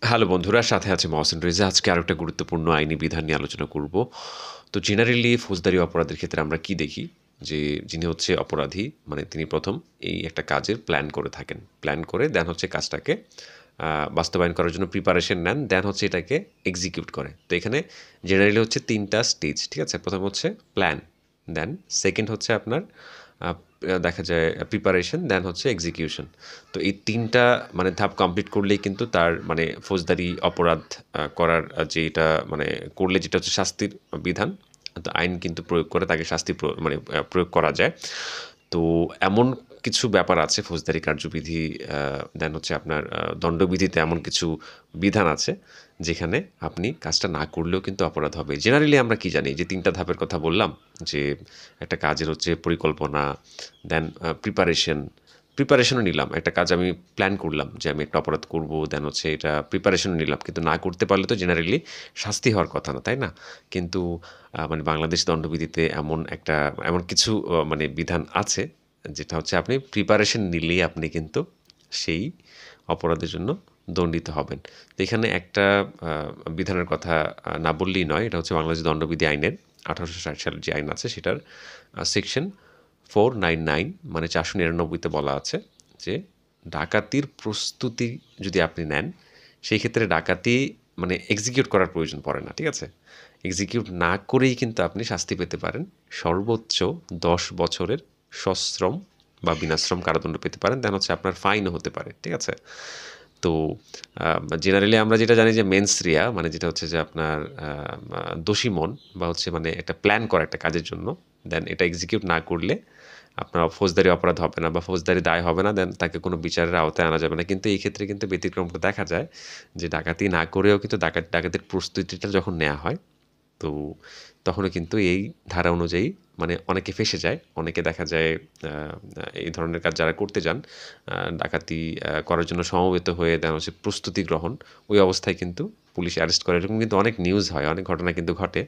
Hello বন্ধুরা, সাথে আছে মহসিন রেজা। আজকে আরেকটা গুরুত্বপূর্ণ আইনি বিধান নিয়ে আলোচনা করব। তো জেনারেলি ফৌজদারি অপরাধের ক্ষেত্রে আমরা কি দেখি যে যিনি হচ্ছে অপরাধী মানে তিনি প্রথম এই একটা কাজের প্ল্যান করে থাকেন। প্ল্যান করে দেন হচ্ছে কাজটাকে বাস্তবায়ন করার জন্য প্রিপারেশন নেন, দেন হচ্ছে এটাকে এক্সিকিউট করে। তো এখানে জেনারেলি হচ্ছে ৩টা স্টেজ, ঠিক আছে? প্রথম হচ্ছে প্ল্যান, দেন সেকেন্ড হচ্ছে আপনার দেখা যায় প্রিপারেশন, দেন হচ্ছে এক্সিকিউশন। তো এই ৩টা মানে ধাপ কমপ্লিট করলেই কিন্তু তার মানে ফৌজদারি অপরাধ করার যেটা মানে করলে যেটা হচ্ছে শাস্তির বিধান, তো আইন কিন্তু প্রয়োগ করে তাকে শাস্তি মানে প্রয়োগ করা যায়। তো এমন কিছু ব্যাপার আছে ফৌজদারি কার্যবিধি, দেন হচ্ছে আপনার দণ্ডবিধিতে এমন কিছু বিধান আছে যেখানে আপনি কাজটা না করলেও কিন্তু অপরাধ হবে। জেনারেলি আমরা কি জানি যে ৩টা ধাপের কথা বললাম, যে একটা কাজের হচ্ছে পরিকল্পনা, দেন প্রিপারেশনও নিলাম। একটা কাজ আমি প্ল্যান করলাম যে আমি একটা অপরাধ করব, দেন হচ্ছে এটা প্রিপারেশনও নিলাম। কিন্তু না করতে পারলে তো জেনারেলি শাস্তি হওয়ার কথা না, তাই না? কিন্তু মানে বাংলাদেশ দণ্ডবিধিতে এমন কিছু মানে বিধান আছে যেটা হচ্ছে আপনি প্রিপারেশন নিলেই আপনি কিন্তু সেই অপরাধের জন্য দণ্ডিত হবেন। তো এখানে একটা বিধানের কথা না বললেই নয়। এটা হচ্ছে বাংলাদেশ দণ্ডবিধি আইনের ১৮৬০ সালের যে আইন আছে সেটার সেকশন 499 মানে ৪৯৯তে বলা আছে যে ডাকাতির প্রস্তুতি যদি আপনি নেন, সেই ক্ষেত্রে ডাকাতি মানে এক্সিকিউট করার প্রয়োজন পড়ে না, ঠিক আছে? এক্সিকিউট না করেই কিন্তু আপনি শাস্তি পেতে পারেন সর্বোচ্চ ১০ বছরের সশ্রম বা বিনাশ্রম কারাদণ্ড পেতে পারেন। দেন হচ্ছে আপনার ফাইনও হতে পারে, ঠিক আছে? তো জেনারেলি আমরা যেটা জানি যে মেন্স রিয়া মানে যেটা হচ্ছে যে আপনার দোষী মন বা হচ্ছে মানে একটা প্ল্যান করা একটা কাজের জন্য, দেন এটা এক্সিকিউট না করলে আপনার ফৌজদারি অপরাধ হবে না বা ফৌজদারি দায় হবে না, দেন তাকে কোনো বিচারের আওতায় আনা যাবে না। কিন্তু এই ক্ষেত্রে কিন্তু ব্যতিক্রমটা দেখা যায় যে ডাকাতি না করেও কিন্তু ডাকাতির প্রস্তুতিটা যখন নেওয়া হয়, তো তখনও কিন্তু এই ধারা অনুযায়ী মানে অনেকে ফেঁসে যায়। অনেকে দেখা যায় এই ধরনের কাজ যারা করতে যান, ডাকাতি করার জন্য সমবেত হয়ে দেন হচ্ছে প্রস্তুতি গ্রহণ, ওই অবস্থায় কিন্তু পুলিশ অ্যারেস্ট করে। এরকম কিন্তু অনেক নিউজ হয়, অনেক ঘটনা কিন্তু ঘটে।